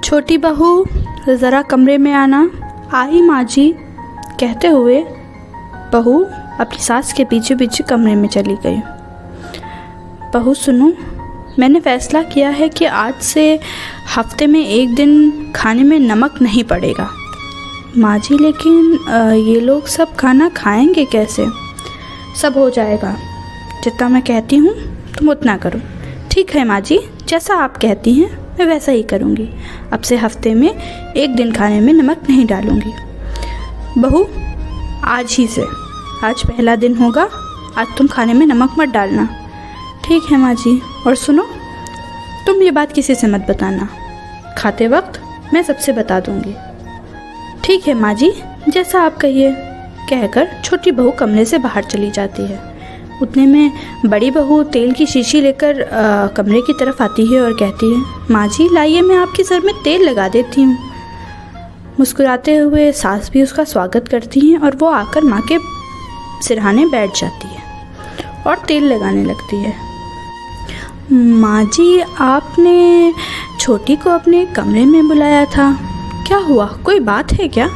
छोटी बहू ज़रा कमरे में आना। आई माँ जी, कहते हुए बहू अपनी सास के पीछे पीछे कमरे में चली गई। बहू सुनो, मैंने फ़ैसला किया है कि आज से हफ्ते में एक दिन खाने में नमक नहीं पड़ेगा। माँ जी, लेकिन ये लोग सब खाना खाएंगे कैसे? सब हो जाएगा, जितना मैं कहती हूँ तुम उतना करो। ठीक है माँ जी, जैसा आप कहती हैं मैं वैसा ही करूँगी। अब से हफ्ते में एक दिन खाने में नमक नहीं डालूँगी। बहू, आज ही से, आज पहला दिन होगा, आज तुम खाने में नमक मत डालना। ठीक है माँ जी। और सुनो, तुम ये बात किसी से मत बताना, खाते वक्त मैं सबसे बता दूँगी। ठीक है माँ जी, जैसा आप कहिए, कहकर छोटी बहू कमरे से बाहर चली जाती है। उतने में बड़ी बहू तेल की शीशी लेकर कमरे की तरफ आती है और कहती है, माँ जी लाइए, मैं आपके सर में तेल लगा देती हूँ। मुस्कुराते हुए सास भी उसका स्वागत करती हैं और वो आकर माँ के सिरहाने बैठ जाती है और तेल लगाने लगती है। माँ जी, आपने छोटी को अपने कमरे में बुलाया था, क्या हुआ? कोई बात है क्या?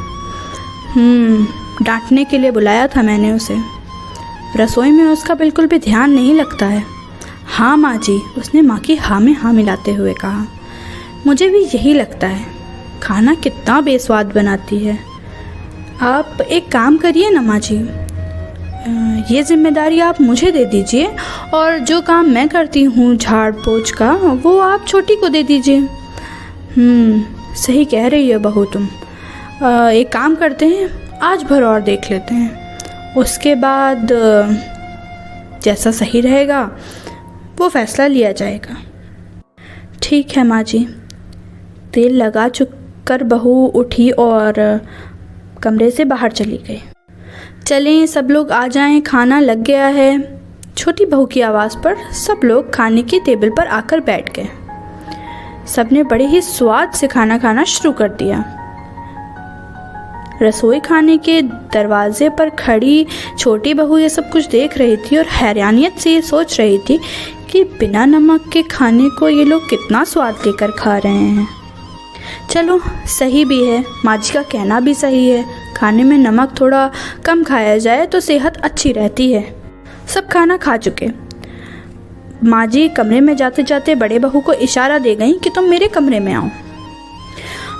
डांटने के लिए बुलाया था मैंने उसे। रसोई में उसका बिल्कुल भी ध्यान नहीं लगता है। हाँ माँ जी, उसने माँ की हाँ में हाँ मिलाते हुए कहा। मुझे भी यही लगता है, खाना कितना बेस्वाद बनाती है। आप एक काम करिए ना माँ जी, ये जिम्मेदारी आप मुझे दे दीजिए और जो काम मैं करती हूँ झाड़ पोंछ का, वो आप छोटी को दे दीजिए। सही कह रही है बहू तुम। एक काम करते हैं, आज भर और देख लेते हैं, उसके बाद जैसा सही रहेगा वो फैसला लिया जाएगा। ठीक है माँ जी। तेल लगा चुककर बहू उठी और कमरे से बाहर चली गई। चलें सब लोग आ जाएं, खाना लग गया है। छोटी बहू की आवाज़ पर सब लोग खाने की टेबल पर आकर बैठ गए। सबने बड़े ही स्वाद से खाना खाना शुरू कर दिया। रसोई खाने के दरवाजे पर खड़ी छोटी बहू ये सब कुछ देख रही थी और हैरानियत से ये सोच रही थी कि बिना नमक के खाने को ये लोग कितना स्वाद लेकर खा रहे हैं। चलो सही भी है, माँ जी का कहना भी सही है, खाने में नमक थोड़ा कम खाया जाए तो सेहत अच्छी रहती है। सब खाना खा चुके। माँ जी कमरे में जाते जाते बड़े बहू को इशारा दे गई कि तुम मेरे कमरे में आओ।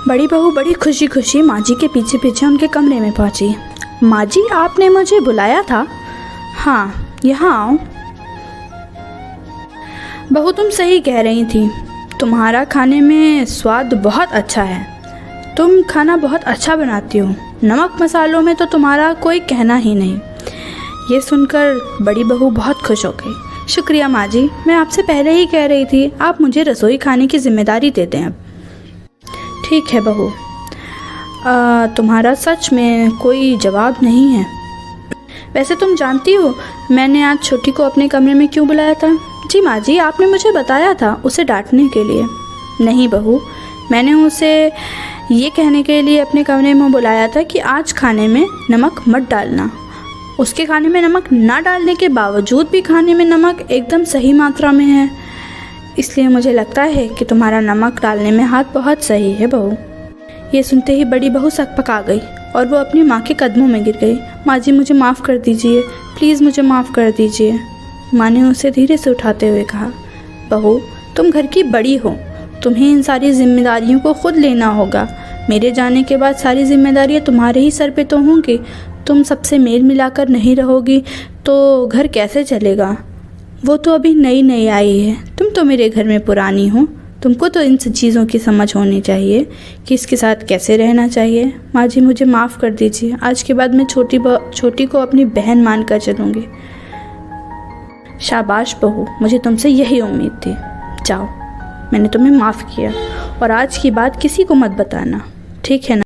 बड़ी बहू बड़ी खुशी खुशी माँ जी के पीछे पीछे उनके कमरे में पहुँची। माँ जी, आपने मुझे बुलाया था? हाँ, यहाँ आओ। बहू तुम सही कह रही थी, तुम्हारा खाने में स्वाद बहुत अच्छा है। तुम खाना बहुत अच्छा बनाती हो, नमक मसालों में तो तुम्हारा कोई कहना ही नहीं। ये सुनकर बड़ी बहू बहुत खुश हो गई। शुक्रिया माँ जी, मैं आपसे पहले ही कह रही थी, आप मुझे रसोई खाने की जिम्मेदारी दे दें अब। ठीक है बहू, तुम्हारा सच में कोई जवाब नहीं है। वैसे तुम जानती हो मैंने आज छोटी को अपने कमरे में क्यों बुलाया था? जी माँ जी, आपने मुझे बताया था, उसे डांटने के लिए। नहीं बहू, मैंने उसे ये कहने के लिए अपने कमरे में बुलाया था कि आज खाने में नमक मत डालना। उसके खाने में नमक ना डालने के बावजूद भी खाने में नमक एकदम सही मात्रा में है, इसलिए मुझे लगता है कि तुम्हारा नमक डालने में हाथ बहुत सही है बहू। ये सुनते ही बड़ी बहू सकपका गई और वो अपनी माँ के कदमों में गिर गई। माँ जी मुझे माफ़ कर दीजिए, प्लीज़ मुझे माफ़ कर दीजिए। माँ ने उसे धीरे से उठाते हुए कहा, बहू तुम घर की बड़ी हो, तुम्हें इन सारी जिम्मेदारियों को खुद लेना होगा। मेरे जाने के बाद सारी जिम्मेदारियाँ तुम्हारे ही सर पे तो होंगी। तुम सबसे मेल मिलाकर नहीं रहोगी तो घर कैसे चलेगा? वो तो अभी नई नई आई है, तुम तो मेरे घर में पुरानी हो, तुमको तो इन चीज़ों की समझ होनी चाहिए कि इसके साथ कैसे रहना चाहिए। माँ जी मुझे माफ़ कर दीजिए, आज के बाद मैं छोटी को अपनी बहन मानकर चलूँगी। शाबाश बहू, मुझे तुमसे यही उम्मीद थी। जाओ, मैंने तुम्हें माफ़ किया और आज की बात किसी को मत बताना, ठीक है ना?